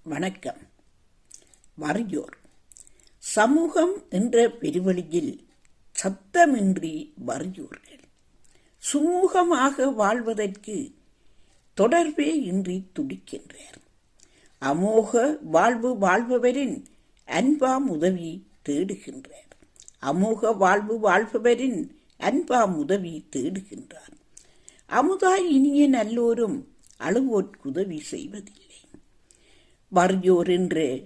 வணக்கம். வறியோர் சமூகம் என்ற பெருவழியில் சத்தமின்றி வறியோர்கள் சுமூகமாக வாழ்வதற்கு தொடர்பே இன்றி துடிக்கின்றார். அமோக வாழ்வு வாழ்பவரின் அன்பாம் உதவி தேடுகின்றார். அமோக வாழ்வு வாழ்பவரின் அன்பாம் உதவி தேடுகின்றார். அமுதாய் இனிய நல்லோரும் அழுவோர்க்குதவி செய்வதில்லை. வறியோர் என்ற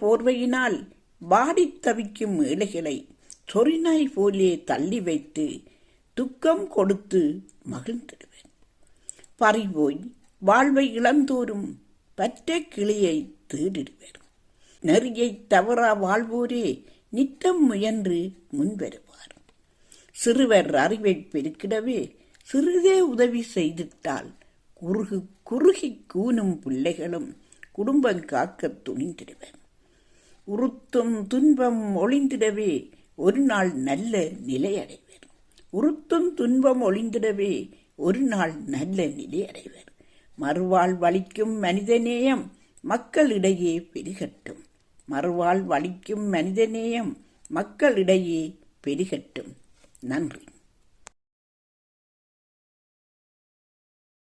போர்வையினால் வாடித் தவிக்கும் ஏழைகளை சொறிநாய் போலே தள்ளி வைத்து துக்கம் கொடுத்து மகிழ்ந்திடுவேன். பறிபோய் வாழ்வை இழந்தோறும் பற்ற கிளியை தேடிடுவர். நெறியை தவறா வாழ்வோரே நித்தம் முயன்று முன்வருவார். சிறுவர் அறிவை பெருக்கிடவே சிறிதே உதவி செய்திட்டால் குறுகி கூனும் பிள்ளைகளும் குடும்பம் காக்க துணிந்திடுவர். உறுத்தும் துன்பம் ஒளிந்திடவே ஒரு நாள் நல்ல நிலையடைவர். மறுவாழ் வலிக்கும் மனிதநேயம் மக்களிடையே பெருகட்டும். நன்றி.